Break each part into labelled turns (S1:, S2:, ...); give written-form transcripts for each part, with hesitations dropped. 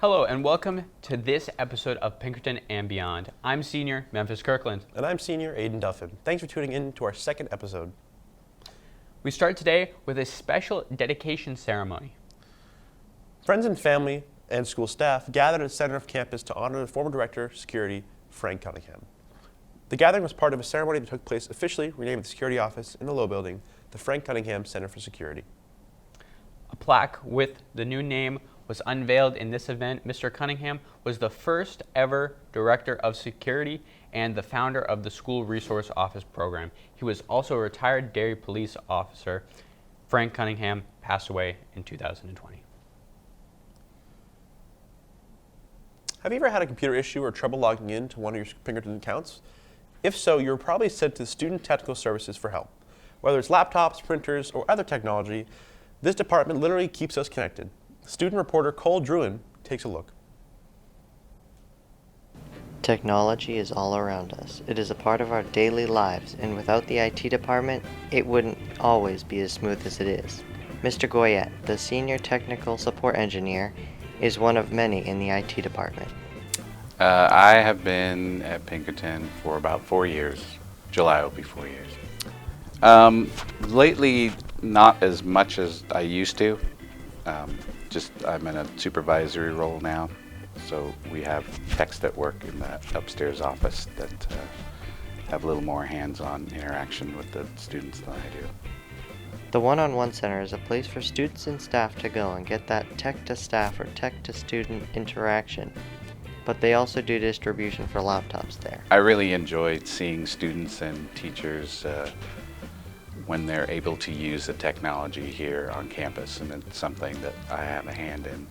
S1: Hello and welcome to this episode of Pinkerton and Beyond. I'm senior Memphis Kirkland.
S2: And I'm senior Aiden Duffin. Thanks for tuning in to our second episode.
S1: We start today with a special dedication ceremony.
S2: Friends and family and school staff gathered at the center of campus to honor the former director of security, Frank Cunningham. The gathering was part of a ceremony that took place officially renaming the security office in the Low Building the Frank Cunningham Center for Security.
S1: A plaque with the new name was unveiled in this event. Mr. Cunningham was the first ever director of security and the founder of the School Resource Office program. He was also a retired dairy police officer. Frank Cunningham passed away in 2020.
S2: Have you ever had a computer issue or trouble logging in to one of your Pinkerton accounts? If so, you were probably sent to Student Technical Services for help. Whether it's laptops, printers, or other technology, this department literally keeps us connected. Student reporter Cole Druin takes a look.
S3: Technology is all around us. It is a part of our daily lives, and without the IT department, it wouldn't always be as smooth as it is. Mr. Goyette, the Senior Technical Support Engineer, is one of many in the IT department.
S4: I have been at Pinkerton for about 4 years. July will be 4 years. Lately, not as much as I used to. I'm in a supervisory role now, so we have techs that work in that upstairs office that have a little more hands-on interaction with the students than I do.
S3: The one-on-one center is a place for students and staff to go and get that tech-to-staff or tech-to-student interaction, but they also do distribution for laptops there.
S4: I really enjoy seeing students and teachers when they're able to use the technology here on campus, and it's something that I have a hand in.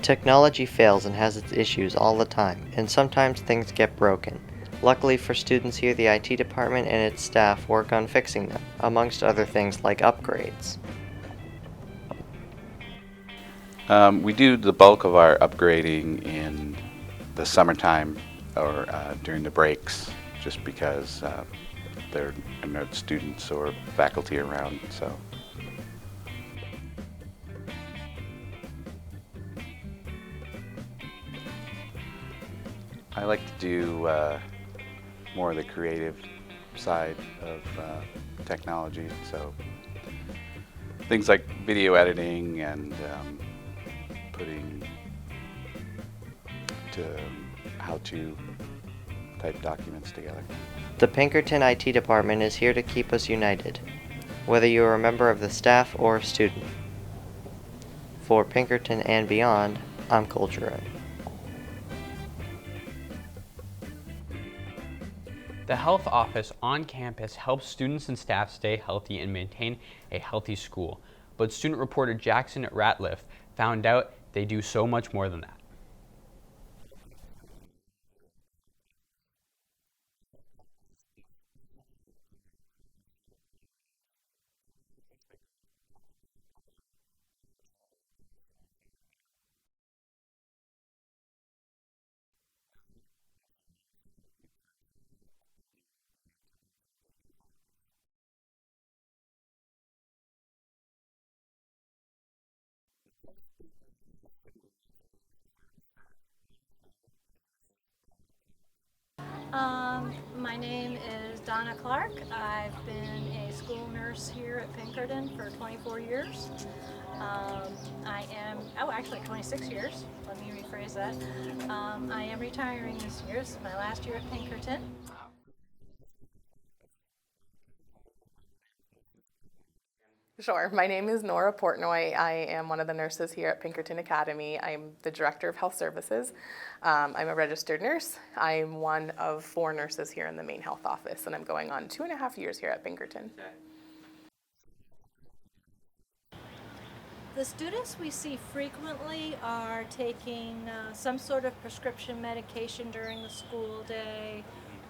S3: Technology fails and has its issues all the time, and sometimes things get broken. Luckily for students here, the IT department and its staff work on fixing them, amongst other things like upgrades.
S4: We do the bulk of our upgrading in the summertime or during the breaks, just because there are no students or faculty around. So. I like to do more of the creative side of technology, so things like video editing and putting to how-to type documents together.
S3: The Pinkerton IT department is here to keep us united, whether you are a member of the staff or a student. For Pinkerton and Beyond, I'm Cole Druin.
S1: The health office on campus helps students and staff stay healthy and maintain a healthy school. But student reporter Jackson Ratliff found out they do so much more than that.
S5: My name is Donna Clark. I've been a school nurse here at Pinkerton for 24 years. Actually 26 years. Let me rephrase that. I am retiring this year. This is my last year at Pinkerton.
S6: Sure. My name is Nora Portnoy. I am one of the nurses here at Pinkerton Academy. I'm the Director of Health Services. I'm a registered nurse. I'm one of 4 nurses here in the main health office, and I'm going on 2.5 years here at Pinkerton.
S5: The students we see frequently are taking some sort of prescription medication during the school day,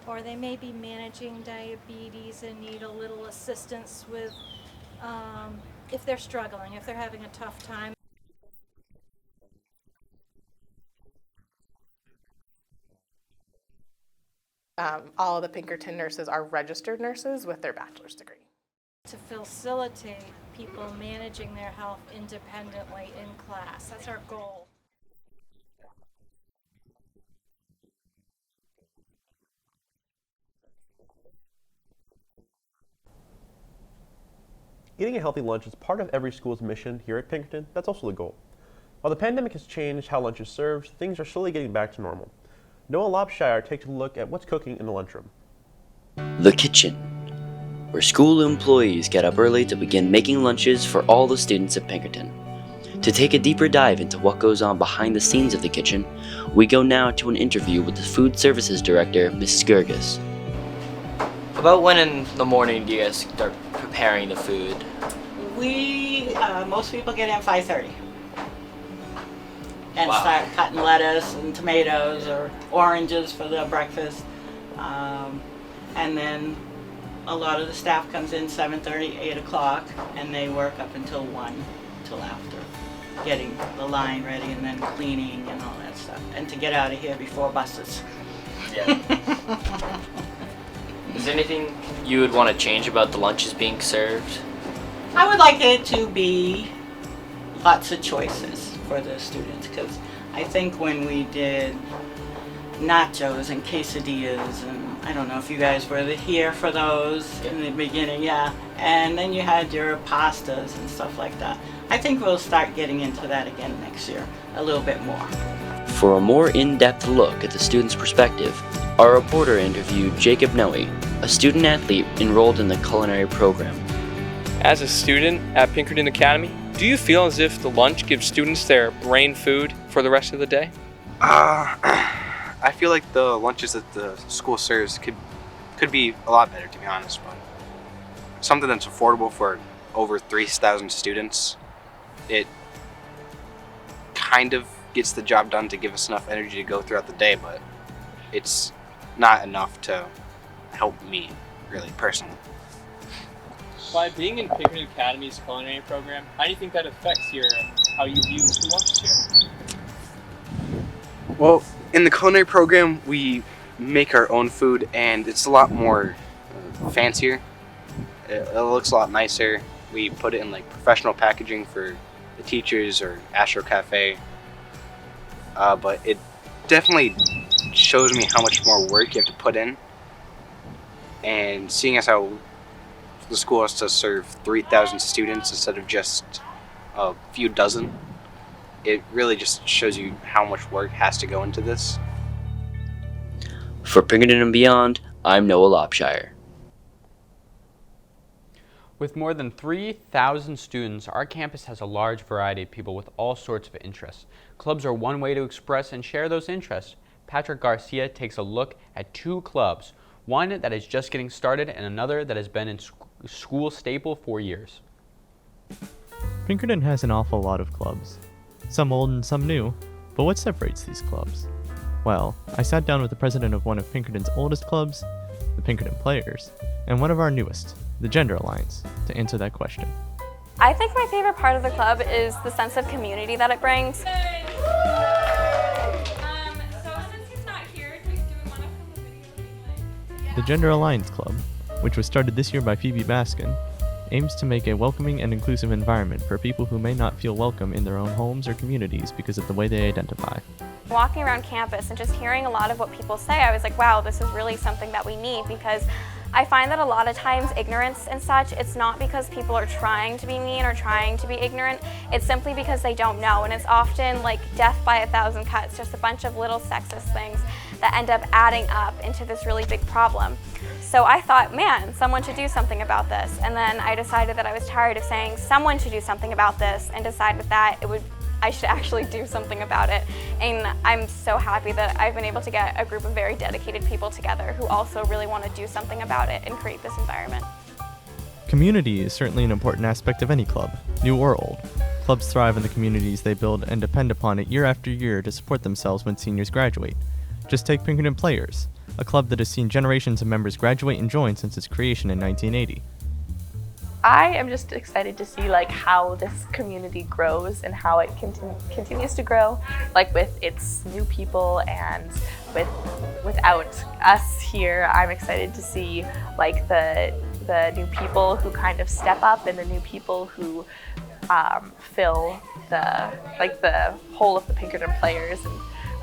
S5: or they may be managing diabetes and need a little assistance with if they're struggling, if they're having a tough time.
S6: All of the Pinkerton nurses are registered nurses with their bachelor's degree.
S5: To facilitate people managing their health independently in class. That's our goal.
S2: Eating a healthy lunch is part of every school's mission here at Pinkerton. That's also the goal. While the pandemic has changed how lunch is served, things are slowly getting back to normal. Noah Lobshire takes a look at what's cooking in the lunchroom.
S7: The kitchen, where school employees get up early to begin making lunches for all the students at Pinkerton. To take a deeper dive into what goes on behind the scenes of the kitchen, we go now to an interview with the Food Services Director, Mrs. Gerges.
S8: About when in the morning do you guys start preparing the food?
S9: Most people get in 5:30 and
S8: Wow.
S9: start cutting lettuce and tomatoes or oranges for the breakfast. And then a lot of the staff comes in 7:30, 8 o'clock, and they work up until 1, till after, getting the line ready and then cleaning and all that stuff. And to get out of here before buses.
S8: Yeah. Is there anything you would want to change about the lunches being served?
S9: I would like it to be lots of choices for the students, because I think when we did nachos and quesadillas, and I don't know if you guys were here for those in the beginning, yeah, and then you had your pastas and stuff like that. I think we'll start getting into that again next year, a little bit more.
S7: For a more in-depth look at the student's perspective, our reporter interviewed Jacob Noe, a student athlete enrolled in the culinary program.
S10: As a student at Pinkerton Academy, do you feel as if the lunch gives students their brain food for the rest of the day?
S11: I feel like the lunches that the school serves could be a lot better, to be honest, but something that's affordable for over 3,000 students, it kind of gets the job done to give us enough energy to go throughout the day, but it's not enough to help me, really, personally.
S10: By being in Pinkerton Academy's culinary program, how do you think that affects how you view the lunches here?
S11: Well, in the culinary program, we make our own food, and it's a lot more fancier. It looks a lot nicer. We put it in like professional packaging for the teachers or Astro Cafe. But it definitely shows me how much more work you have to put in. And seeing as how the school has to serve 3,000 students instead of just a few dozen, it really just shows you how much work has to go into this.
S7: For Pinkerton and Beyond, I'm Noah Lobshire.
S1: With more than 3,000 students, our campus has a large variety of people with all sorts of interests. Clubs are one way to express and share those interests. Patrick Garcia takes a look at 2 clubs, one that is just getting started and another that has been in school staple for years.
S12: Pinkerton has an awful lot of clubs, some old and some new, but what separates these clubs? Well, I sat down with the president of one of Pinkerton's oldest clubs, the Pinkerton Players, and one of our newest, the Gender Alliance, to answer that question.
S13: I think my favorite part of the club is the sense of community that it brings.
S12: The Gender Alliance Club, which was started this year by Phoebe Baskin, aims to make a welcoming and inclusive environment for people who may not feel welcome in their own homes or communities because of the way they identify.
S13: Walking around campus and just hearing a lot of what people say, I was like, wow, this is really something that we need, because I find that a lot of times ignorance and such, it's not because people are trying to be mean or trying to be ignorant, it's simply because they don't know, and it's often like death by a thousand cuts, just a bunch of little sexist things that end up adding up into this really big problem. So I thought, man, someone should do something about this, and then I decided that I was tired of saying someone should do something about this, and decided that I should actually do something about it. And I'm so happy that I've been able to get a group of very dedicated people together who also really want to do something about it and create this environment.
S12: Community is certainly an important aspect of any club, new or old. Clubs thrive in the communities they build and depend upon it year after year to support themselves when seniors graduate. Just take Pinkerton Players, a club that has seen generations of members graduate and join since its creation in 1980.
S14: I am just excited to see how this community grows and how it continues to grow, with its new people, and without us here. I'm excited to see the new people who kind of step up and the new people who fill the whole of the Pinkerton Players and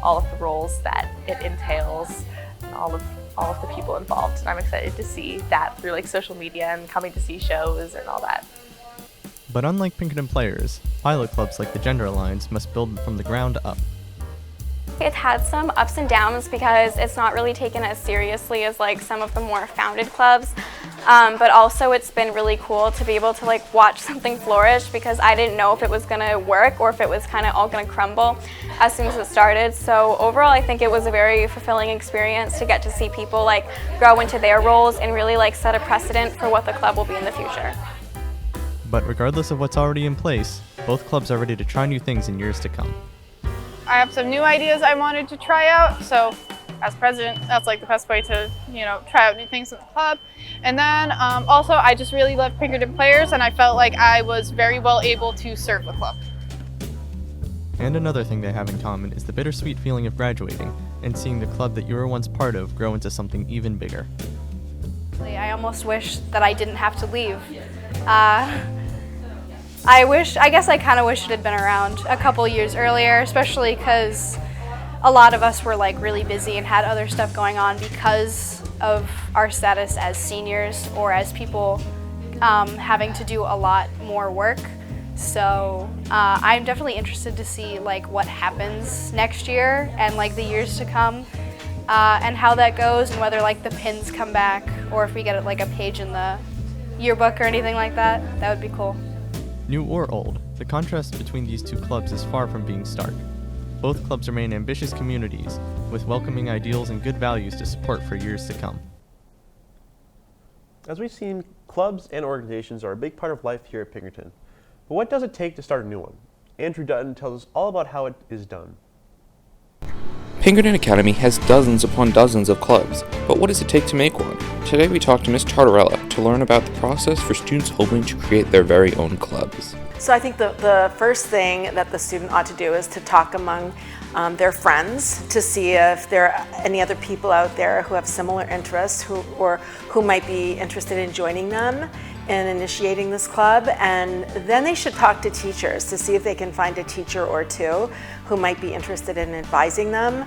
S14: all of the roles that it entails, and all of the people involved. And I'm excited to see that through social media and coming to see shows and all that.
S12: But unlike Pinkerton Players, pilot clubs like the Gender Alliance must build from the ground up.
S13: It had some ups and downs because it's not really taken as seriously as like some of the more founded clubs. But also it's been really cool to be able to like watch something flourish because I didn't know if it was gonna work or if it was kind of all gonna crumble as soon as it started. So overall I think it was a very fulfilling experience to get to see people like grow into their roles and really like set a precedent for what the club will be in the future.
S12: But regardless of what's already in place, both clubs are ready to try new things in years to come.
S15: I have some new ideas I wanted to try out, so as president, that's like the best way to, try out new things in the club. And then also, I just really love Pinkerton Players, and I felt like I was very well able to serve the club.
S12: And another thing they have in common is the bittersweet feeling of graduating and seeing the club that you were once part of grow into something even bigger.
S16: I almost wish that I didn't have to leave. I guess I kind of wish it had been around a couple years earlier, especially because a lot of us were like really busy and had other stuff going on because of our status as seniors or as people having to do a lot more work. So I'm definitely interested to see like what happens next year and like the years to come and how that goes and whether like the pins come back or if we get like a page in the yearbook or anything like that. That would be cool.
S12: New or old, the contrast between these two clubs is far from being stark. Both clubs remain ambitious communities with welcoming ideals and good values to support for years to come.
S2: As we've seen, clubs and organizations are a big part of life here at Pinkerton. But what does it take to start a new one? Andrew Dutton tells us all about how it is done.
S17: Pinkerton Academy has dozens upon dozens of clubs, but what does it take to make one? Today we talked to Ms. Tartarella to learn about the process for students hoping to create their very own clubs.
S18: So I think the first thing that the student ought to do is to talk among their friends to see if there are any other people out there who have similar interests who might be interested in joining them in initiating this club, and then they should talk to teachers to see if they can find a teacher or two who might be interested in advising them,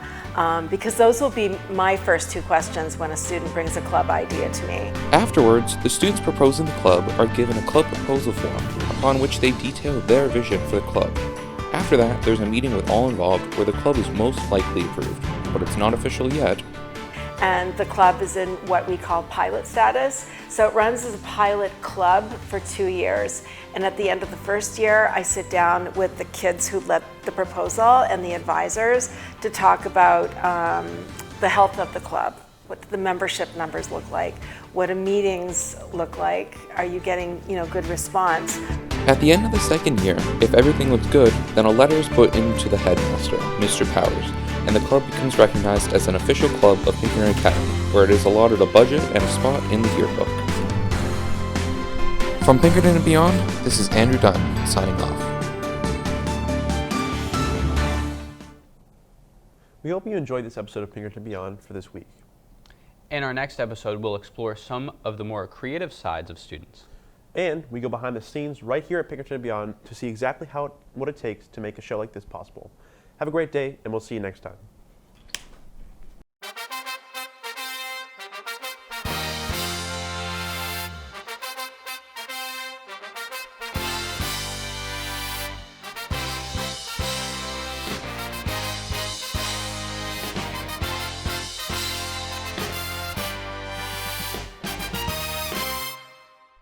S18: because those will be my first two questions when a student brings a club idea to me.
S17: Afterwards, the students proposing the club are given a club proposal form upon which they detail their vision for the club. After that, there's a meeting with all involved where the club is most likely approved, but it's not official yet.
S18: And the club is in what we call pilot status. So it runs as a pilot club for 2 years. And at the end of the first year, I sit down with the kids who led the proposal and the advisors to talk about the health of the club, what the membership numbers look like, what do meetings look like, are you getting good response?
S17: At the end of the second year, if everything looks good, then a letter is put into the headmaster, Mr. Powers, and the club becomes recognized as an official club of Pinkerton Academy, where it is allotted a budget and a spot in the yearbook. From Pinkerton and Beyond, this is Andrew Dutton, signing off.
S2: We hope you enjoyed this episode of Pinkerton and Beyond for this week.
S1: In our next episode, we'll explore some of the more creative sides of students.
S2: And we go behind the scenes right here at Pinkerton and Beyond to see exactly what it takes to make a show like this possible. Have a great day, and we'll see you next time.